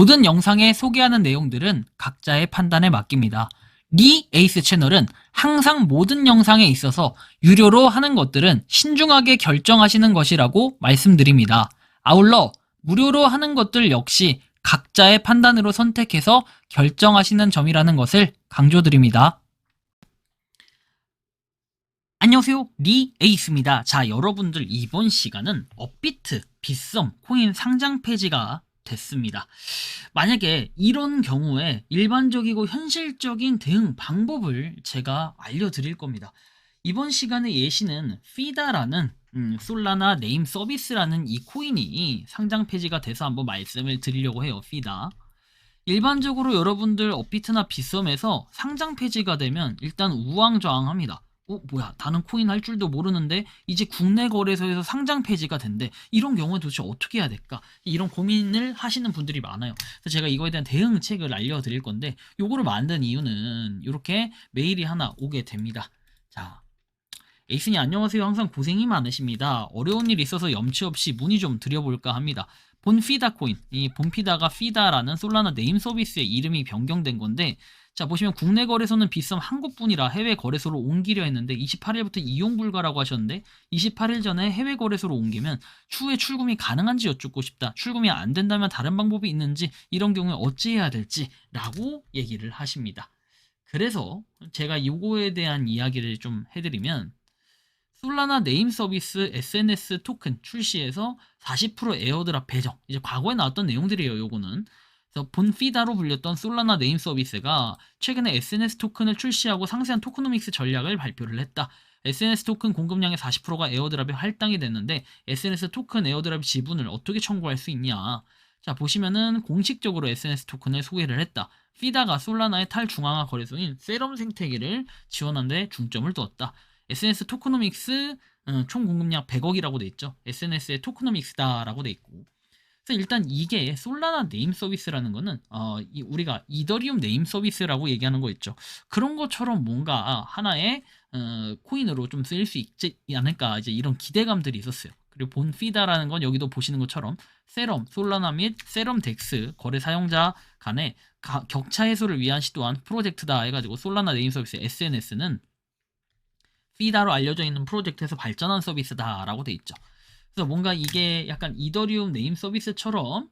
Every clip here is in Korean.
모든 영상에 소개하는 내용들은 각자의 판단에 맡깁니다. 리 에이스 채널은 항상 모든 영상에 있어서 유료로 하는 것들은 신중하게 결정하시는 것이라고 말씀드립니다. 아울러 무료로 하는 것들 역시 각자의 판단으로 선택해서 결정하시는 점이라는 것을 강조드립니다. 안녕하세요, 리 에이스입니다. 자, 여러분들 이번 시간은 업비트, 빗썸, 코인 상장 폐지가 됐습니다. 만약에 이런 경우에 일반적이고 현실적인 대응 방법을 제가 알려드릴 겁니다. 이번 시간의 예시는 피다라는 솔라나 네임 서비스라는 이 코인이 상장 폐지가 돼서 한번 말씀을 드리려고 해요. 피다. 일반적으로 여러분들 업비트나 빗썸에서 상장 폐지가 되면 일단 우왕좌왕합니다. 뭐야, 나는 코인 할 줄도 모르는데 이제 국내 거래소에서 상장 폐지가 된대. 이런 경우에 도대체 어떻게 해야 될까? 이런 고민을 하시는 분들이 많아요. 그래서 제가 이거에 대한 대응책을 알려드릴 건데, 요거를 만든 이유는 이렇게 메일이 하나 오게 됩니다. 자, 에이스님 안녕하세요. 항상 고생이 많으십니다. 어려운 일 있어서 염치 없이 문의 좀 드려볼까 합니다. 본피다 코인, 이 본피다가 피다라는 솔라나 네임 서비스의 이름이 변경된 건데, 자, 보시면 국내 거래소는 빗썸 한 곳뿐이라 해외 거래소로 옮기려 했는데 28일부터 이용 불가라고 하셨는데, 28일 전에 해외 거래소로 옮기면 추후에 출금이 가능한지 여쭙고 싶다. 출금이 안 된다면 다른 방법이 있는지, 이런 경우에 어찌해야 될지 라고 얘기를 하십니다. 그래서 제가 요거에 대한 이야기를 좀 해드리면, 솔라나 네임 서비스 SNS 토큰 출시에서 40% 에어드랍 배정, 이제 과거에 나왔던 내용들이에요. 요거는 그래서 본피다로 불렸던 솔라나 네임 서비스가 최근에 SNS 토큰을 출시하고 상세한 토크노믹스 전략을 발표를 했다. SNS 토큰 공급량의 40%가 에어드랍에 할당이 됐는데 SNS 토큰 에어드랍 지분을 어떻게 청구할 수 있냐. 자, 보시면은 공식적으로 SNS 토큰을 소개를 했다. 피다가 솔라나의 탈중앙화 거래소인 세럼 생태계를 지원하는 데 중점을 두었다. SNS 토크노믹스 총 공급량 100억이라고 돼 있죠. SNS의 토크노믹스다라고 돼 있고. 그래서 일단 이게 솔라나 네임 서비스라는 거는 우리가 이더리움 네임 서비스라고 얘기하는 거 있죠. 그런 것처럼 뭔가 하나의 코인으로 좀 쓰일 수 있지 않을까, 이제 이런 기대감들이 있었어요. 그리고 본피다라는 건 여기도 보시는 것처럼 세럼, 솔라나 및 세럼 덱스 거래 사용자 간의 격차 해소를 위한 시도한 프로젝트다 해가지고 솔라나 네임 서비스 SNS는 피다로 알려져 있는 프로젝트에서 발전한 서비스다라고 돼 있죠. 그래서 뭔가 이게 약간 이더리움 네임 서비스처럼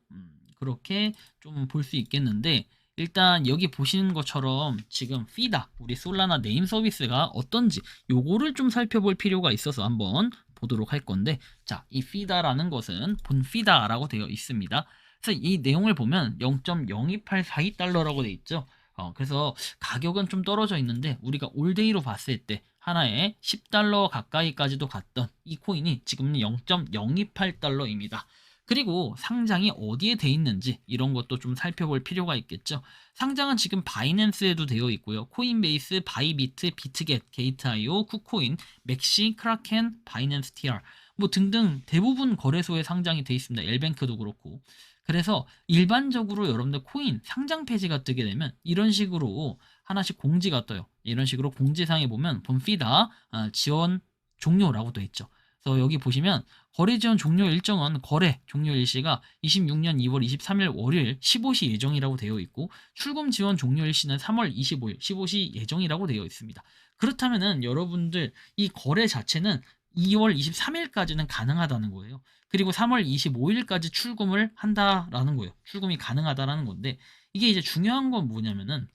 그렇게 좀 볼 수 있겠는데, 일단 여기 보시는 것처럼 지금 피다, 우리 솔라나 네임 서비스가 어떤지 요거를 좀 살펴볼 필요가 있어서 한번 보도록 할 건데, 자, 이 피다라는 것은 본피다라고 되어 있습니다. 그래서 이 내용을 보면 0.02842달러라고 되어 있죠. 그래서 가격은 좀 떨어져 있는데 우리가 올데이로 봤을 때 하나에 10달러 가까이까지도 갔던 이 코인이 지금은 0.028달러입니다. 그리고 상장이 어디에 돼 있는지 이런 것도 좀 살펴볼 필요가 있겠죠. 상장은 지금 바이낸스에도 되어 있고요. 코인베이스, 바이비트, 비트겟, 게이트아이오, 쿠코인, 맥시, 크라켄, 바이낸스 TR 뭐 등등 대부분 거래소에 상장이 돼 있습니다. 엘뱅크도 그렇고. 그래서 일반적으로 여러분들 코인 상장 폐지가 뜨게 되면 이런 식으로 하나씩 공지가 떠요. 이런 식으로 공지사항에 보면 본피다 지원 종료라고 돼 있죠. 그래서 여기 보시면 거래 지원 종료 일정은 거래 종료 일시가 26년 2월 23일 월요일 15시 예정이라고 되어 있고, 출금 지원 종료 일시는 3월 25일 15시 예정이라고 되어 있습니다. 그렇다면은 여러분들 이 거래 자체는 2월 23일까지는 가능하다는 거예요. 그리고 3월 25일까지 출금을 한다라는 거예요. 출금이 가능하다라는 건데, 이게 이제 중요한 건 뭐냐면은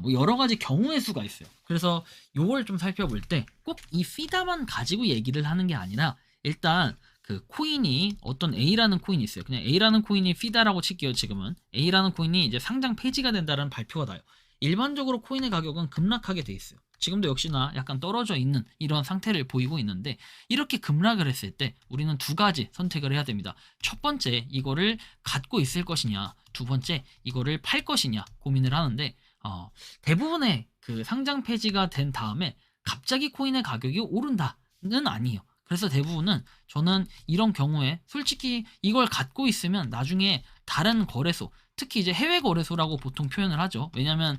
뭐 여러 가지 경우의 수가 있어요. 그래서 요걸 좀 살펴볼 때 꼭 이 피다만 가지고 얘기를 하는 게 아니라, 일단 그 코인이 어떤 A라는 코인이 있어요. 그냥 A라는 코인이 피다라고 칠게요. 지금은 A라는 코인이 이제 상장 폐지가 된다는 발표가 나요. 일반적으로 코인의 가격은 급락하게 돼 있어요. 지금도 역시나 약간 떨어져 있는 이런 상태를 보이고 있는데, 이렇게 급락을 했을 때 우리는 두 가지 선택을 해야 됩니다. 첫 번째, 이거를 갖고 있을 것이냐, 두 번째, 이거를 팔 것이냐 고민을 하는데, 대부분의 그 상장 폐지가 된 다음에 갑자기 코인의 가격이 오른다는 아니에요. 그래서 대부분은 저는 이런 경우에 솔직히 이걸 갖고 있으면 나중에 다른 거래소, 특히 이제 해외 거래소라고 보통 표현을 하죠. 왜냐면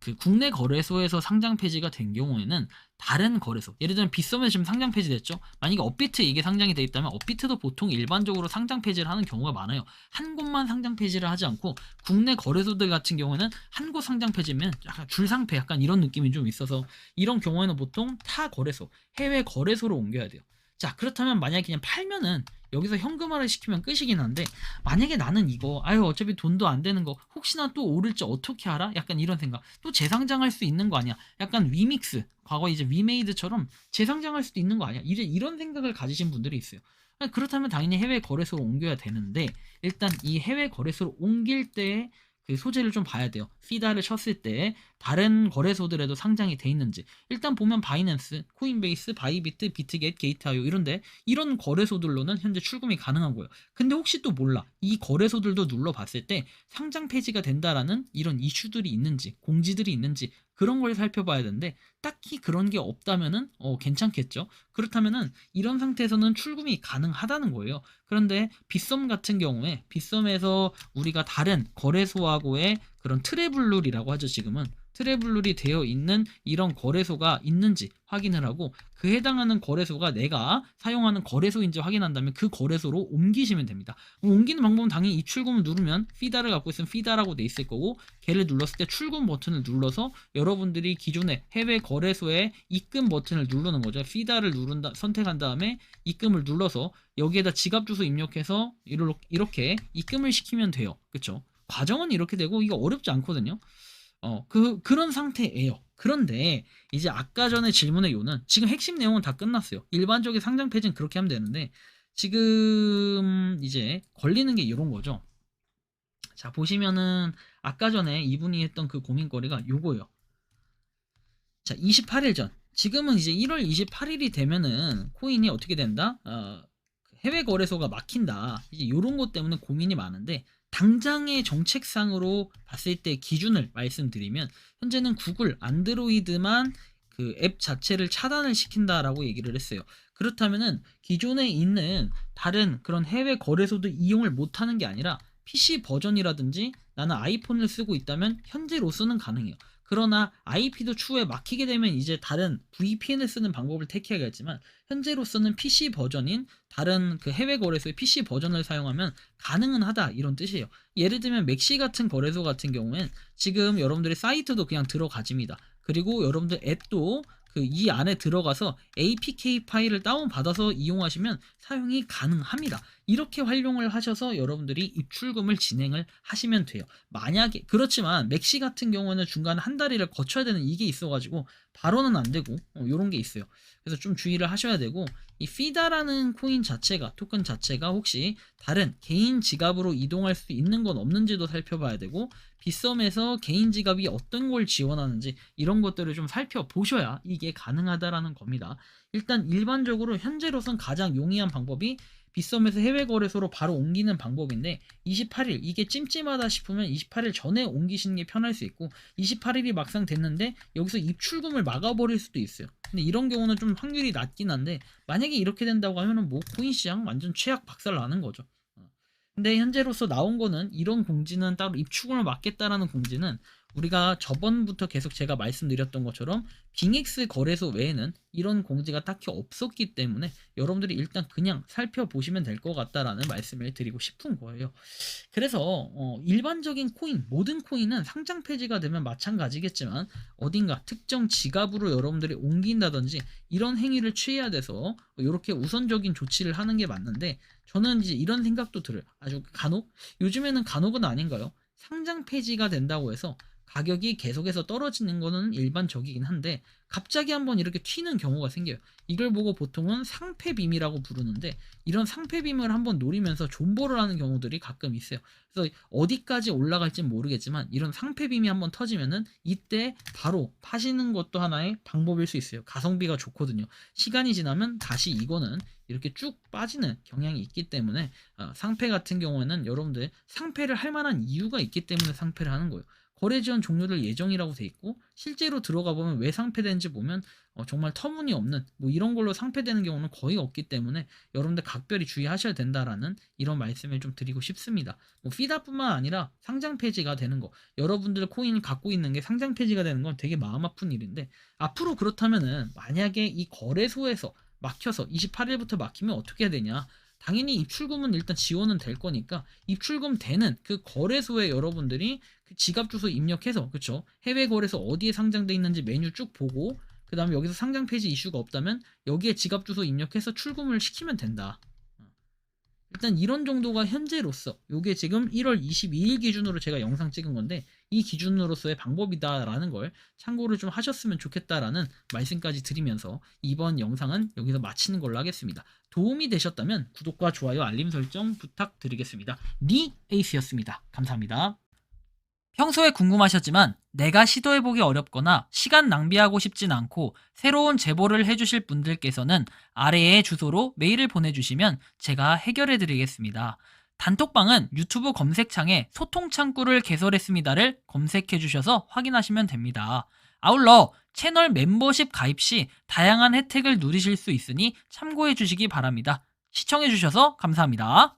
그 국내 거래소에서 상장 폐지가 된 경우에는 다른 거래소, 예를 들면 빗썸에서 지금 상장 폐지됐죠. 만약에 업비트 이게 상장이 돼 있다면 업비트도 보통 일반적으로 상장 폐지를 하는 경우가 많아요. 한 곳만 상장 폐지를 하지 않고 국내 거래소들 같은 경우에는 한 곳 상장 폐지면 약간 줄상폐 약간 이런 느낌이 좀 있어서 이런 경우에는 보통 타 거래소, 해외 거래소로 옮겨야 돼요. 자, 그렇다면 만약에 그냥 팔면은 여기서 현금화를 시키면 끝이긴 한데, 만약에 나는 이거 아유 어차피 돈도 안 되는 거 혹시나 또 오를지 어떻게 알아? 약간 이런 생각. 또 재상장할 수 있는 거 아니야? 약간 위믹스, 과거 이제 위메이드처럼 재상장할 수도 있는 거 아니야? 이제 이런 생각을 가지신 분들이 있어요. 아니, 그렇다면 당연히 해외 거래소로 옮겨야 되는데, 일단 이 해외 거래소로 옮길 때 그 소재를 좀 봐야 돼요. 피다를 쳤을 때 다른 거래소들에도 상장이 돼 있는지. 일단 보면 바이낸스, 코인베이스, 바이비트, 비트겟, 게이트아이오 이런데 이런 거래소들로는 현재 출금이 가능하고요. 근데 혹시 또 몰라. 이 거래소들도 눌러봤을 때 상장 폐지가 된다라는 이런 이슈들이 있는지, 공지들이 있는지 그런 걸 살펴봐야 되는데 딱히 그런 게 없다면은 괜찮겠죠. 그렇다면은 이런 상태에서는 출금이 가능하다는 거예요. 그런데 빗썸 같은 경우에 빗썸에서 우리가 다른 거래소하고의 그런 트래블룰이라고 하죠. 지금은 트래블룰이 되어 있는 이런 거래소가 있는지 확인을 하고 그 해당하는 거래소가 내가 사용하는 거래소인지 확인한 다음에 그 거래소로 옮기시면 됩니다. 옮기는 방법은 당연히 입출금을 누르면 피다를 갖고 있으면 피다라고 돼 있을 거고, 걔를 눌렀을 때 출금 버튼을 눌러서 여러분들이 기존의 해외 거래소에 입금 버튼을 누르는 거죠. 피다를 선택한 다음에 입금을 눌러서 여기에다 지갑 주소 입력해서 이렇게 입금을 시키면 돼요. 그쵸? 과정은 이렇게 되고 이게 어렵지 않거든요. 그런 상태예요. 그런데 이제 아까 전에 질문의 요는 지금 핵심 내용은 다 끝났어요. 일반적인 상장 폐지는 그렇게 하면 되는데 지금 이제 걸리는 게 이런 거죠. 자, 보시면은 아까 전에 이분이 했던 그 고민거리가 요거예요. 자, 28일 전. 지금은 이제 1월 28일이 되면은 코인이 어떻게 된다? 해외 거래소가 막힌다. 이제 요런 것 때문에 고민이 많은데, 당장의 정책상으로 봤을 때 기준을 말씀드리면 현재는 구글 안드로이드만 그 앱 자체를 차단을 시킨다라고 얘기를 했어요. 그렇다면은 기존에 있는 다른 그런 해외 거래소도 이용을 못하는 게 아니라 PC 버전이라든지 나는 아이폰을 쓰고 있다면 현재로서는 가능해요. 그러나 IP도 추후에 막히게 되면 이제 다른 VPN을 쓰는 방법을 택해야겠지만 현재로서는 PC 버전인 다른 그 해외 거래소의 PC 버전을 사용하면 가능은 하다, 이런 뜻이에요. 예를 들면 맥시 같은 거래소 같은 경우엔 지금 여러분들의 사이트도 그냥 들어가집니다. 그리고 여러분들 앱도 그 이 안에 들어가서 APK 파일을 다운받아서 이용하시면 사용이 가능합니다. 이렇게 활용을 하셔서 여러분들이 입출금을 진행을 하시면 돼요. 만약에 그렇지만 맥시 같은 경우는 중간에 한 다리를 거쳐야 되는 이게 있어가지고 바로는 안 되고 이런 게 있어요. 그래서 좀 주의를 하셔야 되고, 이 피다라는 코인 자체가, 토큰 자체가 혹시 다른 개인 지갑으로 이동할 수 있는 건 없는지도 살펴봐야 되고, 빗썸에서 개인 지갑이 어떤 걸 지원하는지 이런 것들을 좀 살펴보셔야 이게 가능하다라는 겁니다. 일단 일반적으로 현재로선 가장 용이한 방법이 빗썸에서 해외 거래소로 바로 옮기는 방법인데, 28일 이게 찜찜하다 싶으면 28일 전에 옮기시는 게 편할 수 있고, 28일이 막상 됐는데 여기서 입출금을 막아버릴 수도 있어요. 근데 이런 경우는 좀 확률이 낮긴 한데, 만약에 이렇게 된다고 하면은 뭐 코인 시장 완전 최악 박살 나는 거죠. 근데 현재로서 나온 거는 이런 공지는 따로 입출금을 막겠다라는 공지는 우리가 저번부터 계속 제가 말씀드렸던 것처럼 빙엑스 거래소 외에는 이런 공지가 딱히 없었기 때문에 여러분들이 일단 그냥 살펴보시면 될 것 같다라는 말씀을 드리고 싶은 거예요. 그래서 일반적인 코인, 모든 코인은 상장 폐지가 되면 마찬가지겠지만 어딘가 특정 지갑으로 여러분들이 옮긴다든지 이런 행위를 취해야 돼서 이렇게 우선적인 조치를 하는 게 맞는데, 저는 이제 이런 생각도 들어요. 아주 간혹, 요즘에는 간혹은 아닌가요? 상장 폐지가 된다고 해서 가격이 계속해서 떨어지는 거는 일반적이긴 한데 갑자기 한번 이렇게 튀는 경우가 생겨요. 이걸 보고 보통은 상패빔이라고 부르는데, 이런 상패빔을 한번 노리면서 존버를 하는 경우들이 가끔 있어요. 그래서 어디까지 올라갈진 모르겠지만 이런 상패빔이 한번 터지면은 이때 바로 파시는 것도 하나의 방법일 수 있어요. 가성비가 좋거든요. 시간이 지나면 다시 이거는 이렇게 쭉 빠지는 경향이 있기 때문에 상패 같은 경우에는 여러분들 상패를 할 만한 이유가 있기 때문에 상패를 하는 거예요. 거래 지원 종료될 예정이라고 돼 있고 실제로 들어가 보면 왜 상폐되는지 보면 정말 터무니없는 뭐 이런 걸로 상폐되는 경우는 거의 없기 때문에 여러분들 각별히 주의하셔야 된다라는 이런 말씀을 좀 드리고 싶습니다. 뭐 피다뿐만 아니라 상장 폐지가 되는 거, 여러분들 코인을 갖고 있는 게 상장 폐지가 되는 건 되게 마음 아픈 일인데, 앞으로 그렇다면은 만약에 이 거래소에서 막혀서 28일부터 막히면 어떻게 해야 되냐? 당연히 입출금은 일단 지원은 될 거니까 입출금 되는 그 거래소에 여러분들이 그 지갑 주소 입력해서, 그쵸? 해외 거래소 어디에 상장돼 있는지 메뉴 쭉 보고, 그 다음에 여기서 상장 폐지 이슈가 없다면 여기에 지갑 주소 입력해서 출금을 시키면 된다. 일단 이런 정도가 현재로서, 요게 지금 1월 22일 기준으로 제가 영상 찍은 건데 이 기준으로서의 방법이다라는 걸 참고를 좀 하셨으면 좋겠다라는 말씀까지 드리면서 이번 영상은 여기서 마치는 걸로 하겠습니다. 도움이 되셨다면 구독과 좋아요, 알림 설정 부탁드리겠습니다. 니 에이스였습니다. 감사합니다. 평소에 궁금하셨지만 내가 시도해보기 어렵거나 시간 낭비하고 싶진 않고 새로운 제보를 해주실 분들께서는 아래의 주소로 메일을 보내주시면 제가 해결해드리겠습니다. 단톡방은 유튜브 검색창에 소통창구를 개설했습니다를 검색해주셔서 확인하시면 됩니다. 아울러 채널 멤버십 가입 시 다양한 혜택을 누리실 수 있으니 참고해주시기 바랍니다. 시청해주셔서 감사합니다.